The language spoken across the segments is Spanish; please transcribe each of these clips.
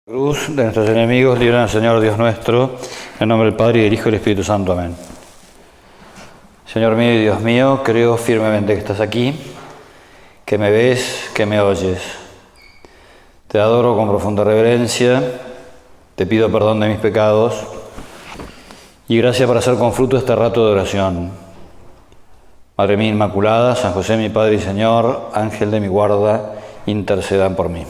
Cruz de nuestros enemigos, líbranos, Señor Dios nuestro, en nombre del Padre, y del Hijo y del Espíritu Santo. Amén. Señor mío y Dios mío, creo firmemente que estás aquí, que me ves, que me oyes. Te adoro con profunda reverencia, te pido perdón de mis pecados y gracia para hacer con fruto este rato de oración. Madre mía Inmaculada, San José mi Padre y Señor, Ángel de mi guarda, intercedan por mí.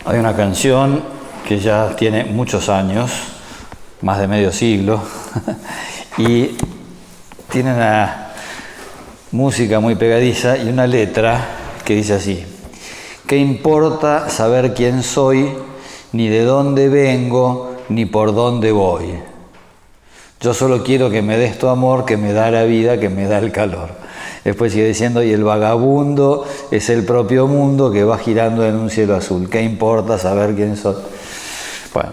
Hay una canción que ya tiene muchos años, más de medio siglo, y tiene una música muy pegadiza y una letra que dice así: ¿qué importa saber quién soy, ni de dónde vengo, ni por dónde voy? Yo solo quiero que me des tu amor, que me da la vida, que me da el calor. Después sigue diciendo, y el vagabundo es el propio mundo que va girando en un cielo azul. ¿Qué importa saber quién soy? Bueno,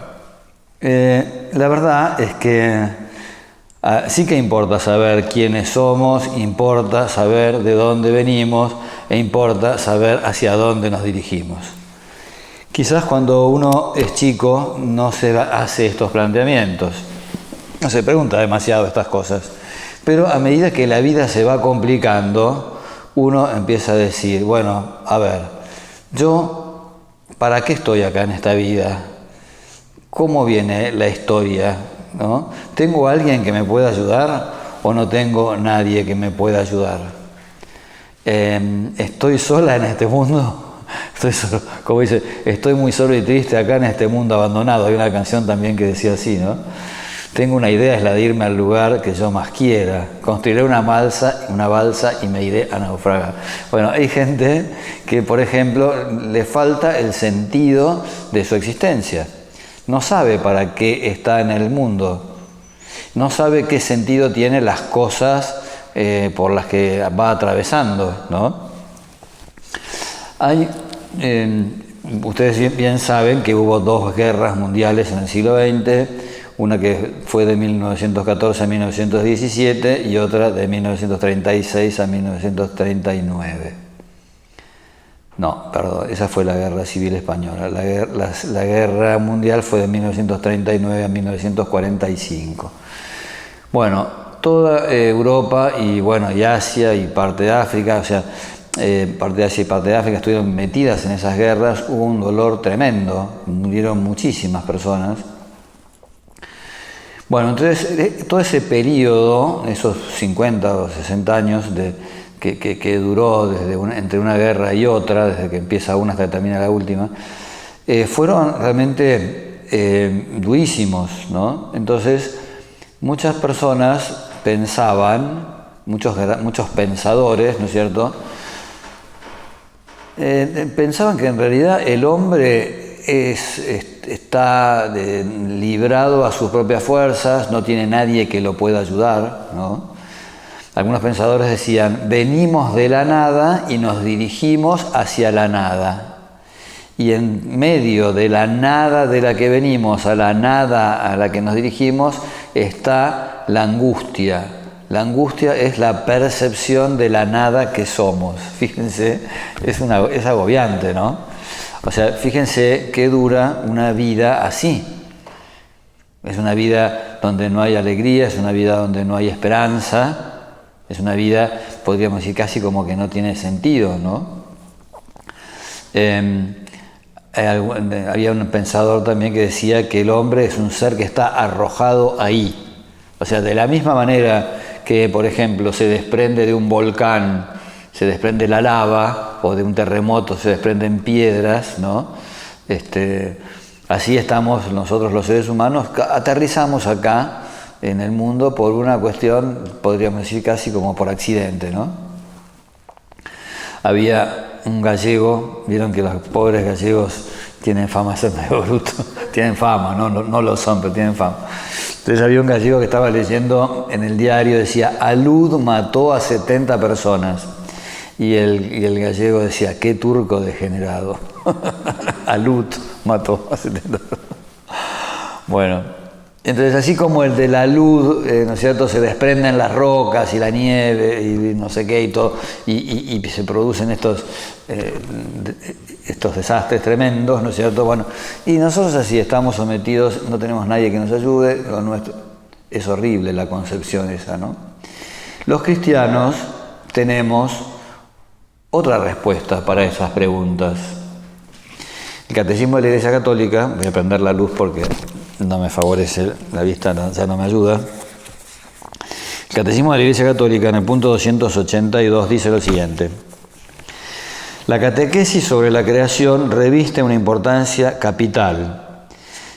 la verdad es que sí que importa saber quiénes somos, importa saber de dónde venimos e importa saber hacia dónde nos dirigimos. Quizás cuando uno es chico no se hace estos planteamientos, no se pregunta demasiado estas cosas. Pero a medida que la vida se va complicando, uno empieza a decir, bueno, a ver, yo, ¿para qué estoy acá en esta vida? ¿Cómo viene la historia? ¿No? ¿Tengo alguien que me pueda ayudar o no tengo nadie que me pueda ayudar? ¿Estoy sola en este mundo? Estoy solo, como dice, estoy muy solo y triste acá en este mundo abandonado. Hay una canción también que decía así, ¿no? Tengo una idea, es la de irme al lugar que yo más quiera. Construiré una balsa y me iré a naufragar. Bueno, hay gente que, por ejemplo, le falta el sentido de su existencia. No sabe para qué está en el mundo. No sabe qué sentido tienen las cosas por las que va atravesando, ¿no? Ustedes bien saben que hubo dos guerras mundiales en el siglo XX. Una que fue de 1914 a 1917 y otra de 1936 a 1939. No, perdón, esa fue la Guerra Civil Española. La Guerra Mundial fue de 1939 a 1945. Bueno, toda Europa y Asia y parte de África, parte de Asia y parte de África estuvieron metidas en esas guerras. Hubo un dolor tremendo, murieron muchísimas personas. Bueno, entonces todo ese periodo, esos 50 o 60 años que duró entre una guerra y otra, desde que empieza una hasta que termina la última, fueron realmente durísimos, ¿no? Entonces, muchas personas pensaban, muchos pensadores, ¿no es cierto?, pensaban que en realidad el hombre está librado a sus propias fuerzas, no tiene nadie que lo pueda ayudar, ¿no? Algunos pensadores decían, venimos de la nada y nos dirigimos hacia la nada. Y en medio de la nada de la que venimos a la nada a la que nos dirigimos está la angustia. La angustia es la percepción de la nada que somos. Fíjense, es agobiante, ¿no? O sea, fíjense qué dura una vida así. Es una vida donde no hay alegría, es una vida donde no hay esperanza, es una vida, podríamos decir, casi como que no tiene sentido, ¿no? Había un pensador también que decía que el hombre es un ser que está arrojado ahí. O sea, de la misma manera que, por ejemplo, se desprende de un volcán, se desprende la lava, o de un terremoto se desprenden piedras, ¿no? Así estamos nosotros los seres humanos, aterrizamos acá en el mundo por una cuestión, podríamos decir casi como por accidente, ¿no? Había un gallego, vieron que los pobres gallegos tienen fama de ser medio brutos, tienen fama, no lo son, pero tienen fama. Entonces había un gallego que estaba leyendo en el diario, decía, Alud mató a 70 personas. Y el gallego decía, qué turco degenerado. Alud mató a 70 personas. Bueno, entonces así como el de la luz, ¿no es cierto?, se desprenden las rocas y la nieve y no sé qué y todo, y se producen estos desastres tremendos, ¿no es cierto? Bueno, y nosotros así estamos sometidos, no tenemos nadie que nos ayude, es horrible la concepción esa, ¿no? Los cristianos tenemos otra respuesta para esas preguntas. El Catecismo de la Iglesia Católica, voy a prender la luz porque no me favorece, la vista ya no me ayuda. El Catecismo de la Iglesia Católica, en el punto 282, dice lo siguiente: la catequesis sobre la creación reviste una importancia capital.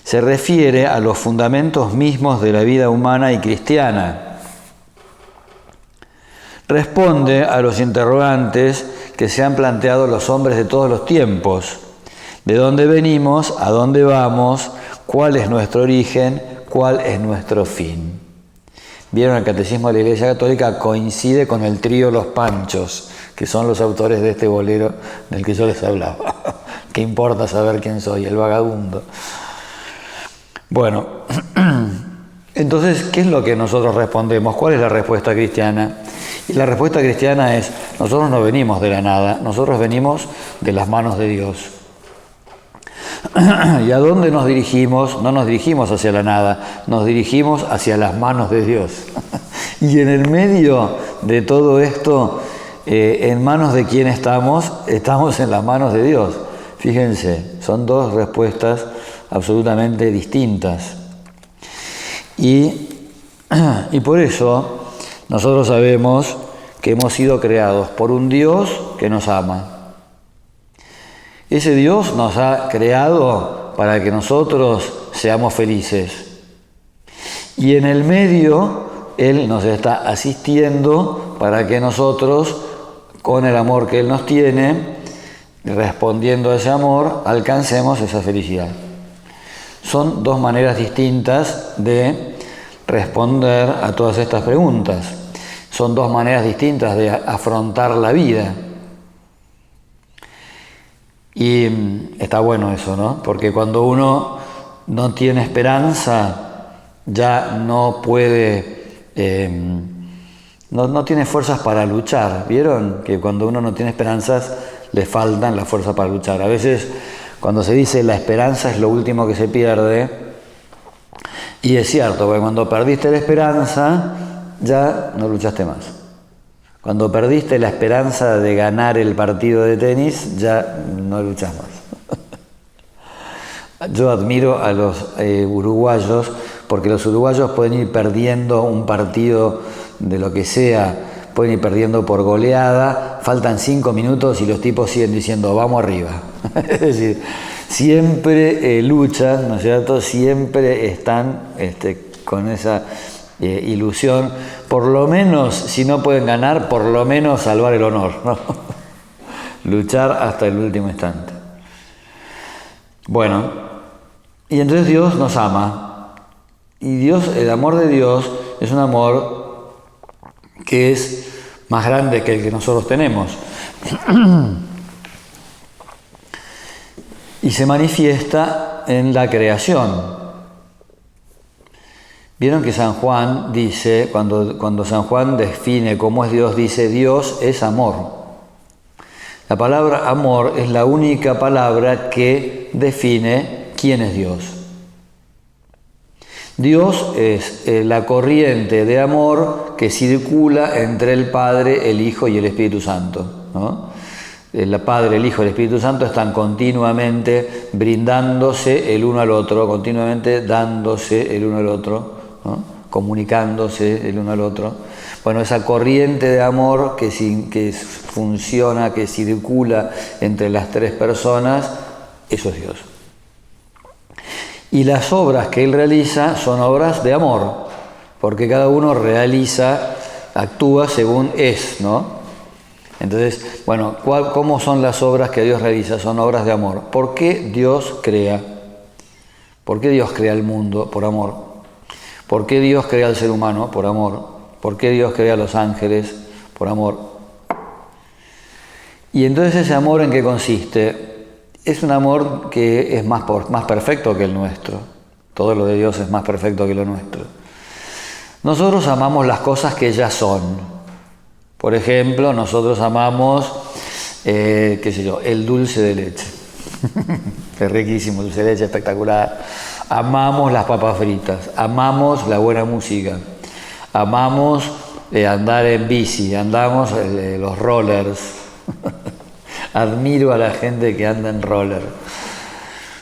Se refiere a los fundamentos mismos de la vida humana y cristiana. Responde a los interrogantes que se han planteado los hombres de todos los tiempos. ¿De dónde venimos? ¿A dónde vamos? ¿Cuál es nuestro origen? ¿Cuál es nuestro fin? Vieron, el Catecismo de la Iglesia Católica coincide con el trío Los Panchos, que son los autores de este bolero del que yo les hablaba. ¿Qué importa saber quién soy? El vagabundo. Bueno, entonces, ¿qué es lo que nosotros respondemos? ¿Cuál es la respuesta cristiana? Y la respuesta cristiana es: nosotros no venimos de la nada, nosotros venimos de las manos de Dios. ¿Y a dónde nos dirigimos? No nos dirigimos hacia la nada, nos dirigimos hacia las manos de Dios. Y en el medio de todo esto, ¿en manos de quién estamos? Estamos en las manos de Dios. Fíjense, son dos respuestas absolutamente distintas. Y por eso nosotros sabemos que hemos sido creados por un Dios que nos ama. Ese Dios nos ha creado para que nosotros seamos felices. Y en el medio, Él nos está asistiendo para que nosotros, con el amor que Él nos tiene, respondiendo a ese amor, alcancemos esa felicidad. Son dos maneras distintas de responder a todas estas preguntas. Son dos maneras distintas de afrontar la vida. Y está bueno eso, ¿no? Porque cuando uno no tiene esperanza, ya no puede, no tiene fuerzas para luchar. ¿Vieron? Que cuando uno no tiene esperanzas, le faltan las fuerzas para luchar. A veces, cuando se dice la esperanza es lo último que se pierde, y es cierto, porque cuando perdiste la esperanza, ya no luchaste más. Cuando perdiste la esperanza de ganar el partido de tenis, ya no luchas más. Yo admiro a los uruguayos, porque los uruguayos pueden ir perdiendo un partido de lo que sea, pueden ir perdiendo por goleada, faltan 5 minutos y los tipos siguen diciendo vamos arriba. Es decir, siempre luchan, ¿no es cierto? Siempre están con esa ilusión, por lo menos, si no pueden ganar, por lo menos salvar el honor, ¿no? Luchar hasta el último instante. Bueno, y entonces Dios nos ama. Y Dios, el amor de Dios es un amor que es más grande que el que nosotros tenemos. Y se manifiesta en la creación. Vieron que San Juan dice, cuando San Juan define cómo es Dios, dice Dios es amor. La palabra amor es la única palabra que define quién es Dios. Dios es la corriente de amor que circula entre el Padre, el Hijo y el Espíritu Santo, ¿no? El Padre, el Hijo y el Espíritu Santo están continuamente brindándose el uno al otro, continuamente dándose el uno al otro, ¿no? Comunicándose el uno al otro. Bueno, esa corriente de amor que funciona, que circula entre las tres personas, eso es Dios. Y las obras que Él realiza son obras de amor, porque cada uno actúa según es, ¿no? Entonces, bueno, ¿cómo son las obras que Dios realiza? Son obras de amor. ¿Por qué Dios crea? ¿Por qué Dios crea el mundo? Por amor. ¿Por qué Dios crea al ser humano? Por amor. ¿Por qué Dios crea a los ángeles? Por amor. Y entonces ese amor, ¿en qué consiste? Es un amor que es más perfecto que el nuestro. Todo lo de Dios es más perfecto que lo nuestro. Nosotros amamos las cosas que ya son. Por ejemplo, nosotros amamos, el dulce de leche. Es riquísimo, dulce de leche, espectacular. Amamos las papas fritas, amamos la buena música, amamos andar en bici, andamos los rollers. Admiro a la gente que anda en roller.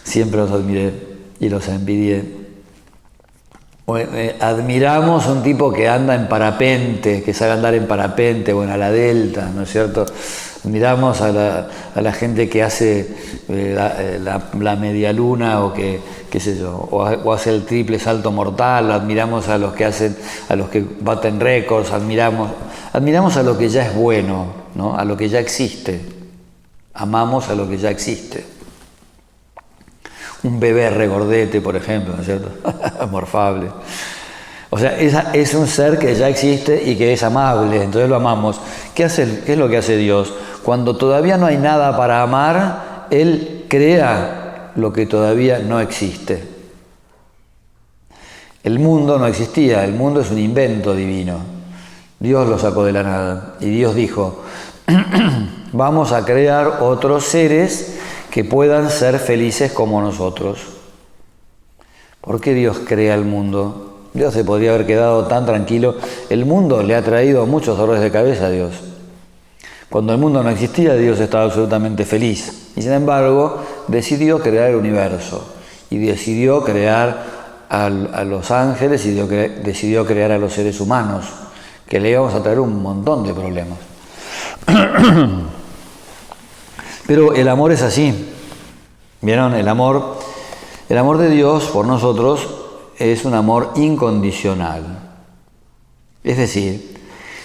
Siempre los admiré y los envidié. Admiramos a un tipo que anda en parapente, que sabe andar en parapente, o en ala delta, ¿no es cierto? Admiramos a la gente que hace la media luna, o qué sé yo, o hace el triple salto mortal. Admiramos a los que baten récords. Admiramos a lo que ya es bueno, ¿no? A lo que ya existe. Amamos a lo que ya existe. Un bebé regordete, por ejemplo, ¿no es cierto? Amorfable. O sea, es un ser que ya existe y que es amable, entonces lo amamos. ¿Qué es lo que hace Dios? Cuando todavía no hay nada para amar, Él crea lo que todavía no existe. El mundo no existía, el mundo es un invento divino. Dios lo sacó de la nada y Dios dijo, vamos a crear otros seres que puedan ser felices como nosotros. ¿Por qué Dios crea el mundo? Dios se podría haber quedado tan tranquilo. El mundo le ha traído muchos dolores de cabeza a Dios. Cuando el mundo no existía, Dios estaba absolutamente feliz. Y sin embargo, decidió crear el universo. Y decidió crear a los ángeles y decidió crear a los seres humanos, que le íbamos a traer un montón de problemas. Pero el amor es así. ¿Vieron? El amor de Dios por nosotros es un amor incondicional. Es decir,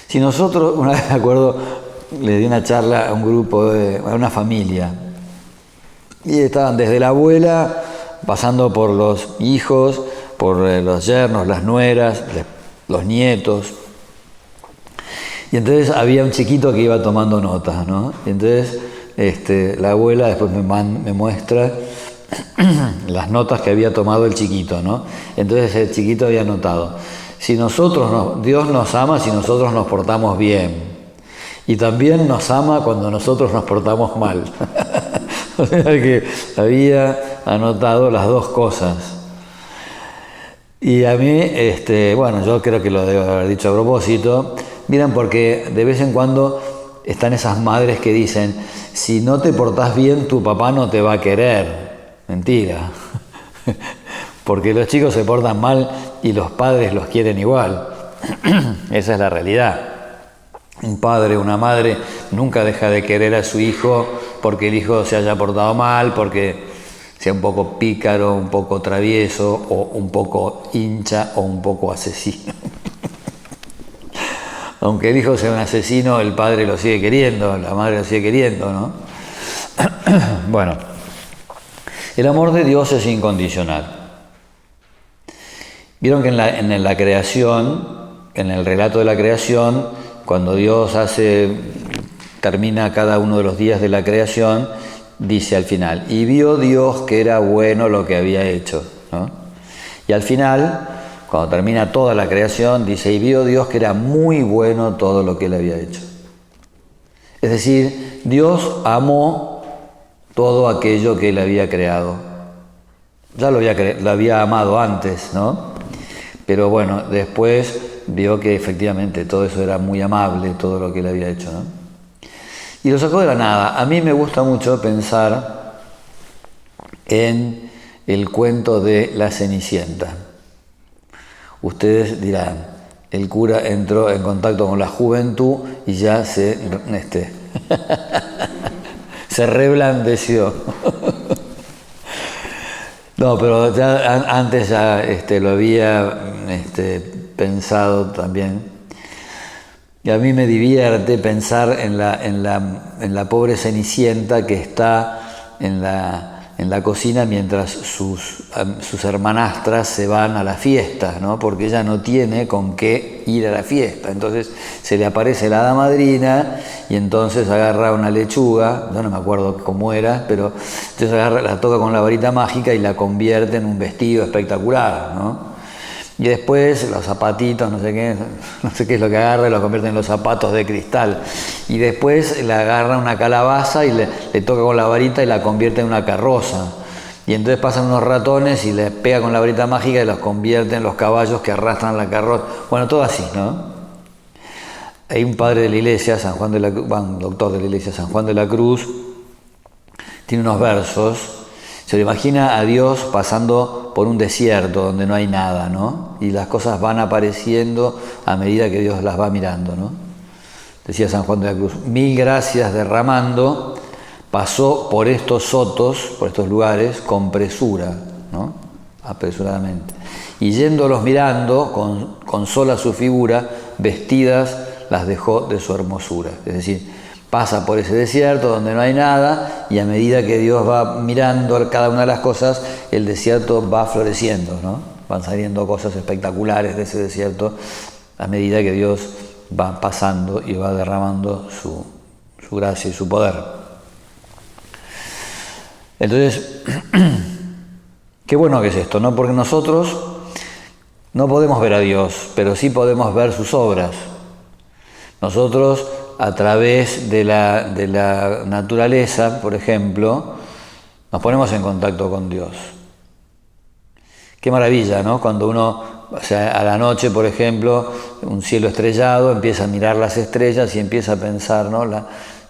si nosotros, una vez me acuerdo, le di una charla a un grupo, a una familia, y estaban desde la abuela, pasando por los hijos, por los yernos, las nueras, los nietos. Y entonces había un chiquito que iba tomando notas, ¿no? Y entonces la abuela después me muestra las notas que había tomado el chiquito, ¿no? Entonces el chiquito había notado, Dios nos ama si nosotros nos portamos bien, y también nos ama cuando nosotros nos portamos mal. O sea que había anotado las dos cosas. Y a mí, yo creo que lo debo haber dicho a propósito. Miren, porque de vez en cuando están esas madres que dicen, si no te portás bien, tu papá no te va a querer. Mentira. Porque los chicos se portan mal y los padres los quieren igual. Esa es la realidad. Un padre, una madre nunca deja de querer a su hijo porque el hijo se haya portado mal, porque sea un poco pícaro, un poco travieso, o un poco hincha, o un poco asesino. Aunque el hijo sea un asesino, el padre lo sigue queriendo, la madre lo sigue queriendo, ¿no? Bueno, el amor de Dios es incondicional. Vieron que en la creación, en el relato de la creación, cuando Dios termina cada uno de los días de la creación, dice al final, y vio Dios que era bueno lo que había hecho, ¿no? Y al final, cuando termina toda la creación, dice, y vio Dios que era muy bueno todo lo que él había hecho. Es decir, Dios amó todo aquello que él había creado. Ya lo había amado antes, ¿no? Pero bueno, después vio que efectivamente todo eso era muy amable, todo lo que él había hecho, ¿no? Y lo sacó de la nada. A mí me gusta mucho pensar en el cuento de la Cenicienta. Ustedes dirán, el cura entró en contacto con la juventud y ya se reblandeció. No, pero ya antes ya lo había pensado también. Y a mí me divierte pensar en la pobre Cenicienta que está en la en la cocina mientras sus hermanastras se van a la fiesta, ¿no? Porque ella no tiene con qué ir a la fiesta. Entonces se le aparece la hada madrina y entonces agarra una lechuga, yo no me acuerdo cómo era, pero entonces la toca con la varita mágica y la convierte en un vestido espectacular, ¿no? Y después los zapatitos, no sé qué es lo que agarra, y lo convierte en los zapatos de cristal. Y después le agarra una calabaza y le toca con la varita y la convierte en una carroza. Y entonces pasan unos ratones y le pega con la varita mágica y los convierte en los caballos que arrastran la carroza. Bueno, todo así, ¿no? Hay un padre de la iglesia, un doctor de la iglesia, San Juan de la Cruz, tiene unos versos. Se le imagina a Dios pasando por un desierto donde no hay nada, ¿no? Y las cosas van apareciendo a medida que Dios las va mirando, ¿no? Decía San Juan de la Cruz, 1000 gracias derramando, pasó por estos sotos, por estos lugares, con presura, ¿no? Apresuradamente. Y yéndolos mirando, con sola su figura, vestidas las dejó de su hermosura. Es decir, pasa por ese desierto donde no hay nada y a medida que Dios va mirando cada una de las cosas, el desierto va floreciendo, ¿no? Van saliendo cosas espectaculares de ese desierto a medida que Dios va pasando y va derramando su gracia y su poder. Entonces, qué bueno que es esto, ¿no? Porque nosotros no podemos ver a Dios, pero sí podemos ver sus obras. Nosotros, a través de la naturaleza, por ejemplo, nos ponemos en contacto con Dios. Qué maravilla, ¿no? Cuando uno, a la noche, por ejemplo, un cielo estrellado, empieza a mirar las estrellas y empieza a pensar, ¿no? La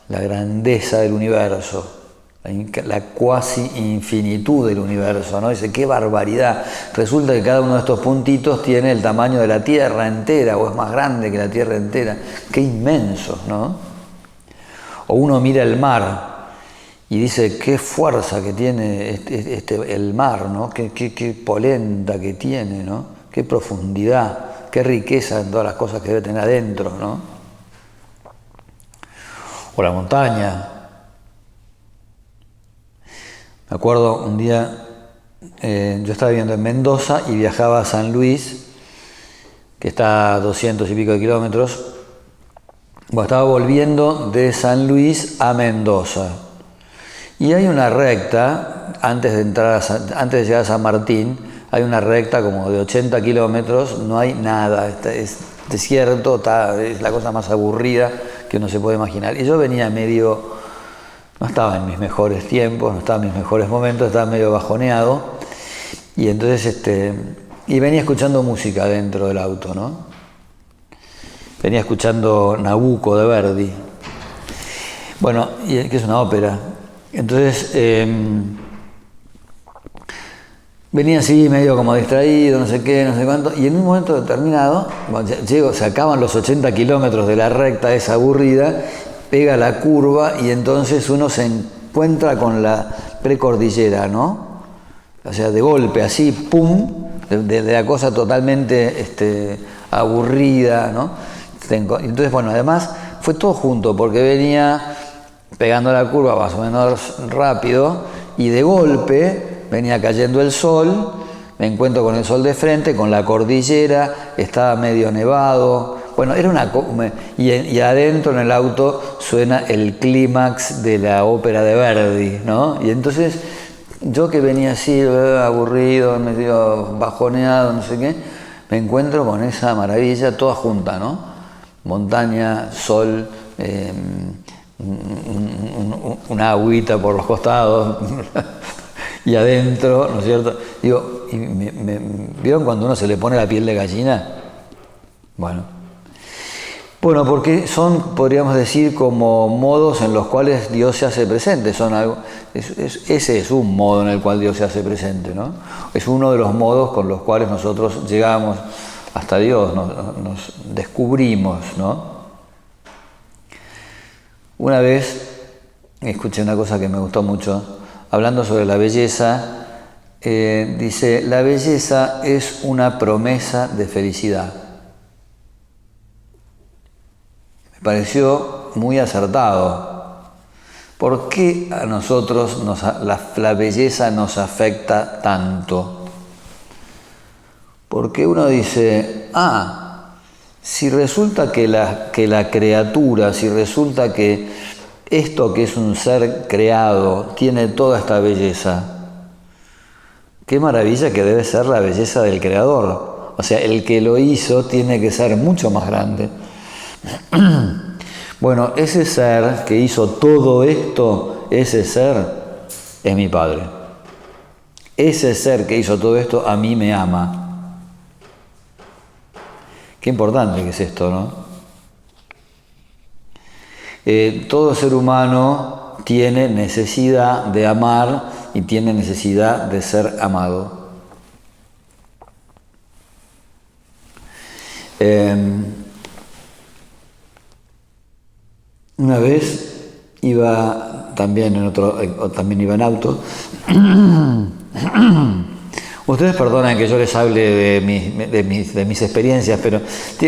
grandeza del universo, la cuasi infinitud del universo, ¿no? Dice, qué barbaridad. Resulta que cada uno de estos puntitos tiene el tamaño de la Tierra entera, o es más grande que la Tierra entera. Qué inmenso, ¿no? O uno mira el mar y dice, qué fuerza que tiene el mar, ¿no? Qué polenta que tiene, ¿no? Qué profundidad, qué riqueza en todas las cosas que debe tener adentro, ¿no? O la montaña. Me acuerdo un día, yo estaba viviendo en Mendoza y viajaba a San Luis, que está a 200 y pico de kilómetros. Bueno, estaba volviendo de San Luis a Mendoza. Y hay una recta, antes de llegar a San Martín, hay una recta como de 80 kilómetros, no hay nada, es desierto, es la cosa más aburrida que uno se puede imaginar. Y yo venía no estaba en mis mejores tiempos, no estaba en mis mejores momentos, estaba medio bajoneado. Y entonces, y venía escuchando música dentro del auto, ¿no? Venía escuchando Nabucco de Verdi. Bueno, que es una ópera. Entonces, venía así medio como distraído, no sé qué, no sé cuánto, y en un momento determinado, se acaban los 80 kilómetros de la recta esa aburrida, pega la curva y entonces uno se encuentra con la precordillera, ¿no? O sea, de golpe, así, pum, de la cosa totalmente aburrida, ¿no? Entonces, bueno, además fue todo junto, porque venía pegando la curva más o menos rápido y de golpe venía cayendo el sol, me encuentro con el sol de frente, con la cordillera, estaba medio nevado. Bueno, era y adentro en el auto suena el clímax de la ópera de Verdi, ¿no? Y entonces yo que venía así aburrido, medio bajoneado, no sé qué, me encuentro con esa maravilla toda junta, ¿no? Montaña, sol, una agüita por los costados y adentro, ¿no es cierto? Digo, ¿vieron cuando uno se le pone la piel de gallina? Bueno, porque son, podríamos decir, como modos en los cuales Dios se hace presente. Ese es un modo en el cual Dios se hace presente, ¿no? Es uno de los modos con los cuales nosotros llegamos hasta Dios, nos descubrimos, ¿no? Una vez escuché una cosa que me gustó mucho, hablando sobre la belleza, dice, la belleza es una promesa de felicidad. Me pareció muy acertado, ¿Por qué a nosotros la belleza nos afecta tanto? Porque uno dice, si resulta que la criatura, si resulta que esto que es un ser creado tiene toda esta belleza, qué maravilla que debe ser la belleza del creador. O sea, el que lo hizo tiene que ser mucho más grande. Bueno, ese ser que hizo todo esto, ese ser es mi Padre. Ese ser que hizo todo esto a mí me ama. Qué importante que es esto, ¿no? Todo ser humano tiene necesidad de amar y tiene necesidad de ser amado. Una vez iba también iba en auto. Ustedes perdonen que yo les hable de mis experiencias, pero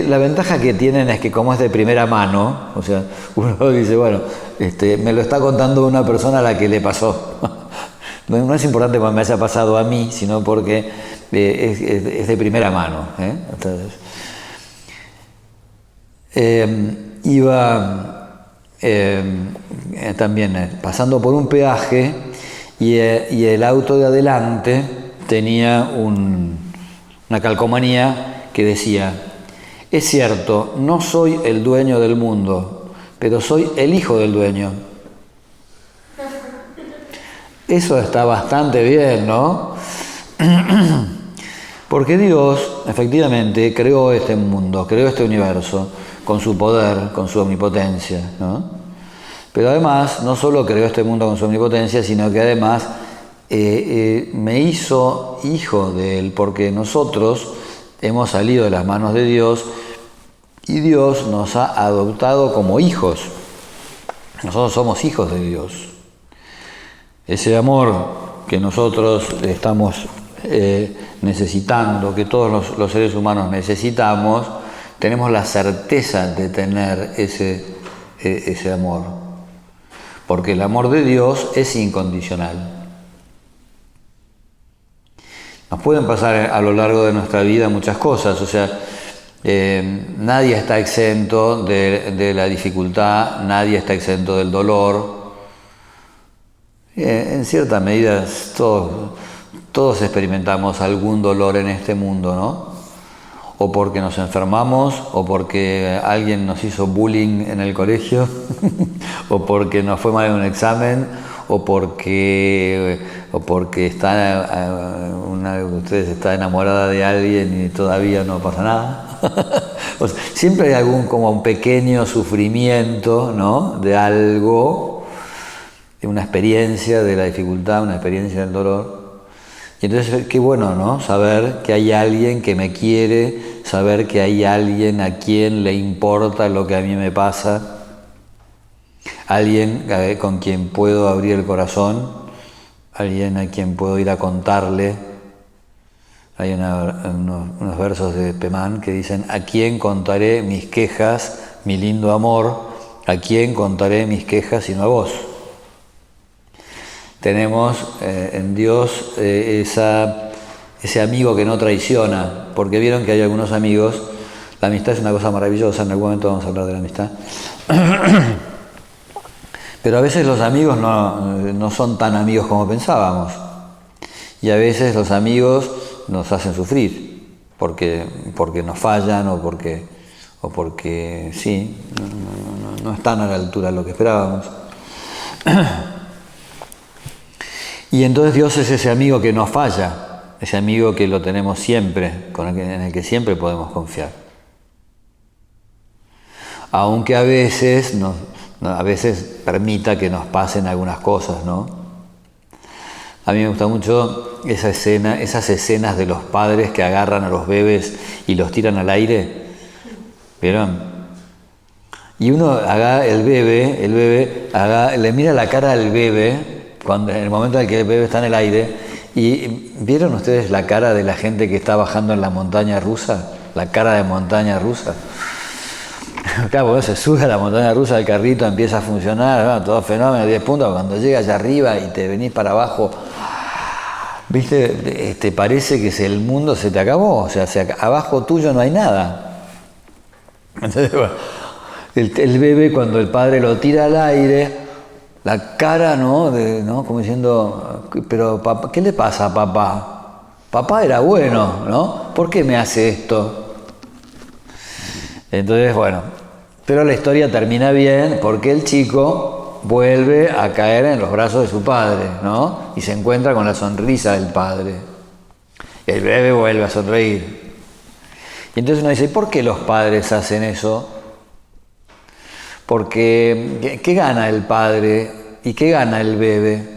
la ventaja que tienen es que como es de primera mano, o sea, uno dice, bueno, me lo está contando una persona a la que le pasó. No es importante porque me haya pasado a mí, sino porque es de primera mano. Entonces, iba también pasando por un peaje y el auto de adelante tenía una calcomanía que decía: es cierto, no soy el dueño del mundo, pero soy el hijo del dueño. Eso está bastante bien, ¿no? Porque Dios, efectivamente, creó este mundo, creó este universo, con su poder, con su omnipotencia, ¿no? Pero además, no solo creó este mundo con su omnipotencia, sino que además me hizo hijo de Él, porque nosotros hemos salido de las manos de Dios y Dios nos ha adoptado como hijos. Nosotros somos hijos de Dios. Ese amor que nosotros estamos necesitando, que todos los seres humanos necesitamos, tenemos la certeza de tener ese amor. Porque el amor de Dios es incondicional. Nos pueden pasar a lo largo de nuestra vida muchas cosas, o sea, nadie está exento de la dificultad, nadie está exento del dolor. En cierta medida todos experimentamos algún dolor en este mundo, ¿no? O porque nos enfermamos, o porque alguien nos hizo bullying en el colegio, o porque nos fue mal en un examen, o porque una de ustedes está enamorada de alguien y todavía no pasa nada. O sea, siempre hay como un pequeño sufrimiento, ¿no? De algo, de una experiencia de la dificultad, una experiencia del dolor. Y entonces, qué bueno, ¿no? Saber que hay alguien que me quiere, saber que hay alguien a quien le importa lo que a mí me pasa, alguien con quien puedo abrir el corazón, alguien a quien puedo ir a contarle. Hay unos versos de Pemán que dicen: ¿a quién contaré mis quejas, mi lindo amor? ¿A quién contaré mis quejas sino a vos? Tenemos en Dios ese amigo que no traiciona, porque vieron que hay algunos amigos, la amistad es una cosa maravillosa, en algún momento vamos a hablar de la amistad, pero a veces los amigos no son tan amigos como pensábamos, y a veces los amigos nos hacen sufrir, porque nos fallan o porque sí, no están a la altura de lo que esperábamos. Y entonces Dios es ese amigo que no falla, ese amigo que lo tenemos siempre, en el que siempre podemos confiar. Aunque a veces permita que nos pasen algunas cosas, ¿no? A mí me gusta mucho esas escenas de los padres que agarran a los bebés y los tiran al aire. ¿Vieron? Y uno el bebé le mira la cara al bebé en el momento en que el bebé está en el aire. ¿Y vieron ustedes la cara de la gente que está bajando en la montaña rusa? La cara de montaña rusa. Claro, vos se sube a la montaña rusa del carrito, empieza a funcionar, ¿no? Todo fenómeno, 10 puntos, cuando llegas allá arriba y te venís para abajo, ¿viste? Te parece que el mundo se te acabó, o sea, abajo tuyo no hay nada. Entonces, bueno, el bebé cuando el padre lo tira al aire, la cara, ¿no? ¿no? Como diciendo, pero papá, ¿qué le pasa a papá? Papá era bueno, ¿no? ¿Por qué me hace esto? Entonces, bueno, pero la historia termina bien porque el chico vuelve a caer en los brazos de su padre, ¿no? Y se encuentra con la sonrisa del padre. Y el bebé vuelve a sonreír. Y entonces uno dice, ¿por qué los padres hacen eso? Porque, ¿qué gana el padre y qué gana el bebé?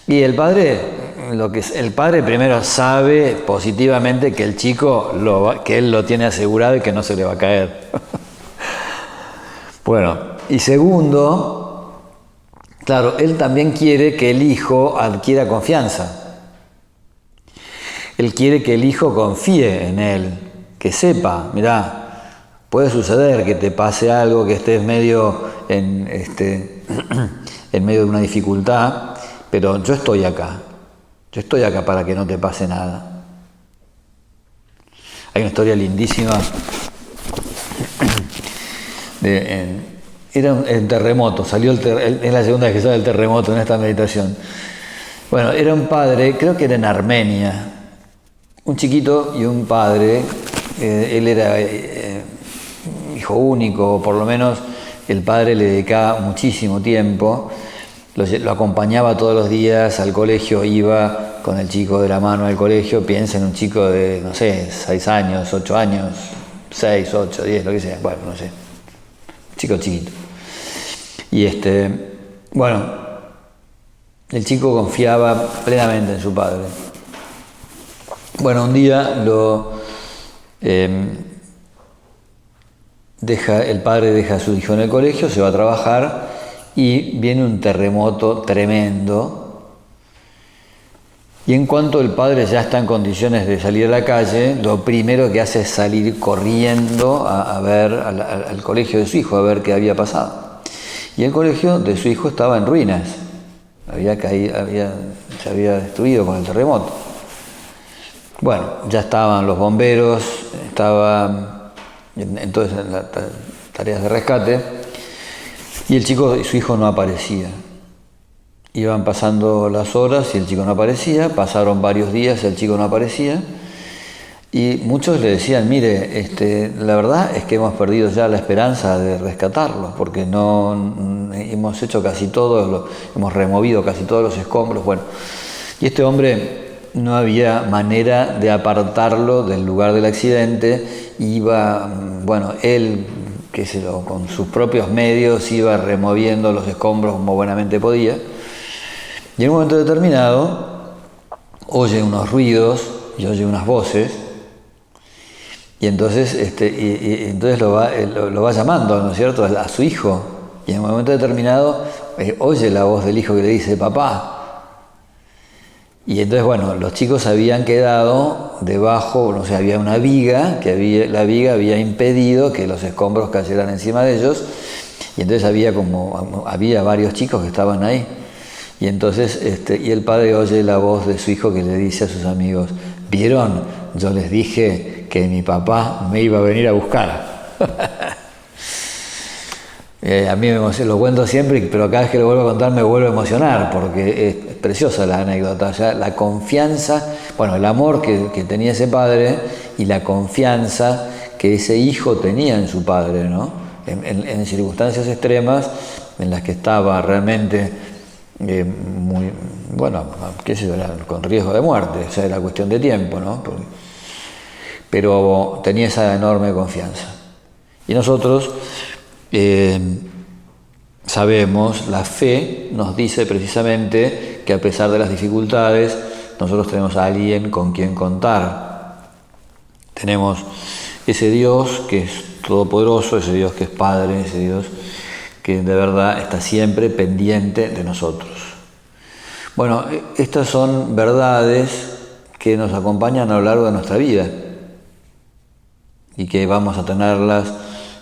Y el padre primero sabe positivamente que el chico, que él lo tiene asegurado y que no se le va a caer. Bueno, y segundo, claro, él también quiere que el hijo adquiera confianza. Él quiere que el hijo confíe en él, que sepa, mirá, puede suceder que te pase algo, que estés medio en medio de una dificultad, pero yo estoy acá. Yo estoy acá para que no te pase nada. Hay una historia lindísima. Era un terremoto, es la segunda vez que sale el terremoto en esta meditación. Bueno, era un padre, creo que era en Armenia, un chiquito y un padre. Él era hijo único, o por lo menos el padre le dedicaba muchísimo tiempo. Lo acompañaba todos los días al colegio, iba con el chico de la mano al colegio. Piensa en un chico de, no sé, 6 años, 8 años, 6, 8, 10, lo que sea, bueno, no sé, chico chiquito. Y bueno, el chico confiaba plenamente en su padre. Bueno, un día el padre deja a su hijo en el colegio, se va a trabajar y viene un terremoto tremendo. Y en cuanto el padre ya está en condiciones de salir a la calle, lo primero que hace es salir corriendo a ver al colegio de su hijo, a ver qué había pasado. Y el colegio de su hijo estaba en ruinas, se había destruido con el terremoto. Bueno, ya estaban los bomberos, estaban entonces en las tareas de rescate, y el chico y su hijo no aparecían. Iban pasando las horas y el chico no aparecía, pasaron varios días y el chico no aparecía, y muchos le decían, mire, la verdad es que hemos perdido ya la esperanza de rescatarlo, porque no hemos hecho casi todo, hemos removido casi todos los escombros. Bueno, y este hombre no había manera de apartarlo del lugar del accidente. Iba, bueno, él, qué sé yo, con sus propios medios iba removiendo los escombros como buenamente podía. Y en un momento determinado oye unos ruidos y oye unas voces, y entonces, entonces lo va llamando, ¿no es cierto?, a su hijo. Y en un momento determinado oye la voz del hijo que le dice, papá. Y entonces, bueno, los chicos habían quedado debajo, no sé, había una viga, la viga había impedido que los escombros cayeran encima de ellos, y entonces había varios chicos que estaban ahí. Y entonces, y el padre oye la voz de su hijo que le dice a sus amigos, ¿vieron? Yo les dije que mi papá me iba a venir a buscar. A mí lo cuento siempre, pero cada vez que lo vuelvo a contar me vuelvo a emocionar, porque es preciosa la anécdota. O sea, la confianza, bueno, el amor que tenía ese padre y la confianza que ese hijo tenía en su padre, ¿no? En circunstancias extremas en las que estaba realmente muy, bueno, qué sé yo, con riesgo de muerte, o sea, era cuestión de tiempo, ¿no? Pero tenía esa enorme confianza. Y nosotros sabemos, la fe nos dice precisamente que a pesar de las dificultades, nosotros tenemos a alguien con quien contar. Tenemos ese Dios que es todopoderoso, ese Dios que es Padre, ese Dios que de verdad está siempre pendiente de nosotros. Bueno, estas son verdades que nos acompañan a lo largo de nuestra vida y que vamos a tenerlas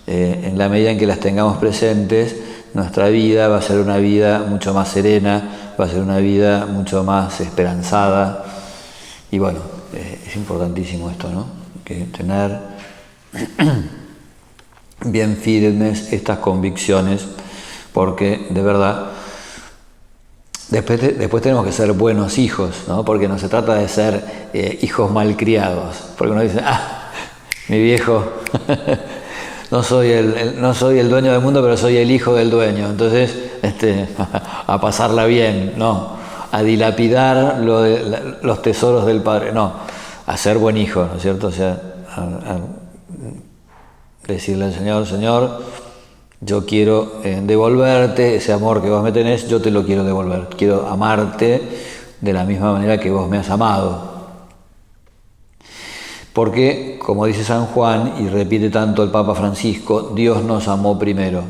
en la medida en que las tengamos presentes, nuestra vida va a ser una vida mucho más serena, va a ser una vida mucho más esperanzada. Y bueno, es importantísimo esto, ¿no? Que tener bien firmes estas convicciones, porque de verdad después tenemos que ser buenos hijos, ¿no? Porque no se trata de ser hijos malcriados, porque uno dice, mi viejo no soy el dueño del mundo, pero soy el hijo del dueño, entonces a pasarla bien, no, a dilapidar los tesoros del padre, no, a ser buen hijo, ¿no es cierto? O sea, a decirle al Señor, Señor, yo quiero devolverte ese amor que vos me tenés, yo te lo quiero devolver, quiero amarte de la misma manera que vos me has amado. Porque, como dice San Juan, y repite tanto el Papa Francisco, Dios nos amó primero.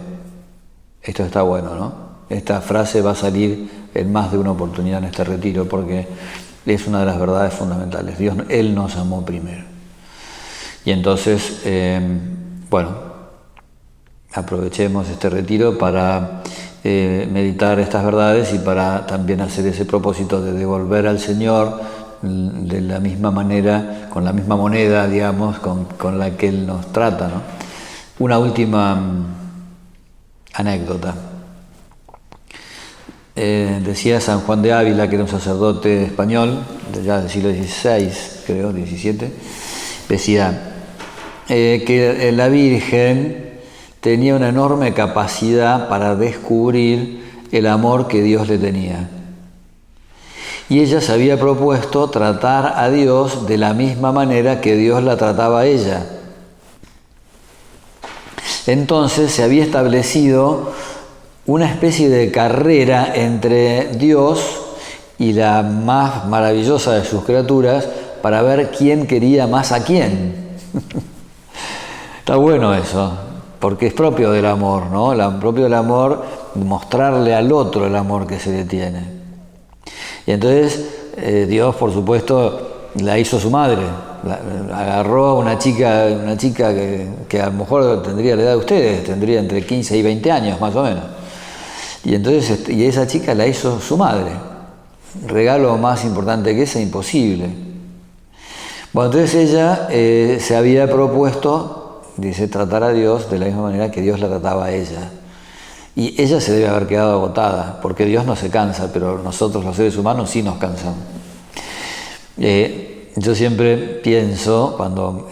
Esto está bueno, ¿no? Esta frase va a salir en más de una oportunidad en este retiro, porque es una de las verdades fundamentales. Él nos amó primero. Y entonces, bueno, aprovechemos este retiro para meditar estas verdades y para también hacer ese propósito de devolver al Señor de la misma manera, con la misma moneda, digamos, con la que Él nos trata, ¿no? Una última anécdota. Decía San Juan de Ávila, que era un sacerdote español, ya del siglo XVI, creo, XVII, decía que la Virgen tenía una enorme capacidad para descubrir el amor que Dios le tenía. Y ella se había propuesto tratar a Dios de la misma manera que Dios la trataba a ella. Entonces se había establecido una especie de carrera entre Dios y la más maravillosa de sus criaturas para ver quién quería más a quién. Está bueno eso, porque es propio del amor, ¿no? Propio del amor, mostrarle al otro el amor que se le tiene. Y entonces Dios, por supuesto, la hizo su madre. Agarró a una chica que a lo mejor tendría la edad de ustedes, tendría entre 15 y 20 años más o menos. Y entonces esa chica la hizo su madre. Regalo más importante que ese, imposible. Bueno, entonces ella se había propuesto, dice, tratar a Dios de la misma manera que Dios la trataba a ella. Y ella se debe haber quedado agotada, porque Dios no se cansa, pero nosotros los seres humanos sí nos cansamos. Yo siempre pienso, cuando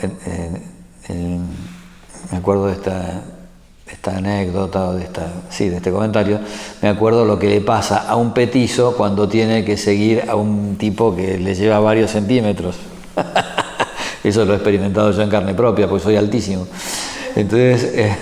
me acuerdo de esta anécdota, o de este comentario, me acuerdo lo que le pasa a un petizo cuando tiene que seguir a un tipo que le lleva varios centímetros. Eso lo he experimentado yo en carne propia, porque soy altísimo. Entonces...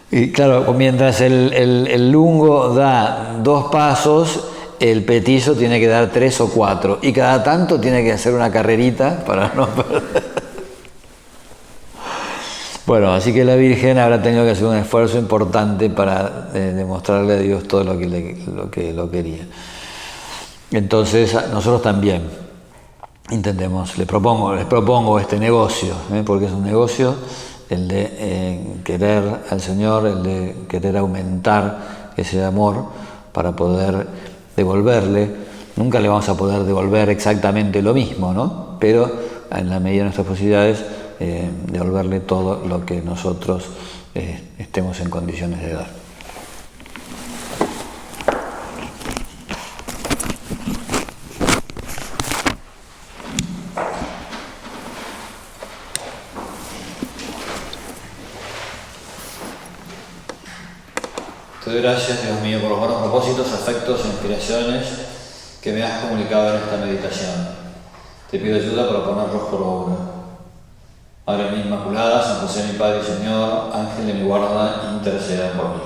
Y claro, mientras el lungo da 2 pasos, el petizo tiene que dar 3 o 4. Y cada tanto tiene que hacer una carrerita para no perder. Bueno, así que la Virgen habrá tenido que hacer un esfuerzo importante para demostrarle a Dios todo lo que lo quería. Entonces, nosotros también intentemos, les propongo este negocio, porque es un negocio, el de querer al Señor, el de querer aumentar ese amor para poder devolverle. Nunca le vamos a poder devolver exactamente lo mismo, ¿no? Pero en la medida de nuestras posibilidades, devolverle todo lo que nosotros estemos en condiciones de dar. Te doy gracias, Dios mío, por los buenos propósitos, afectos e inspiraciones que me has comunicado en esta meditación. Te pido ayuda para ponerlos por obra. Madre mía Inmaculada, San José mi Padre y Señor, Ángel de mi guarda, interceda por mí.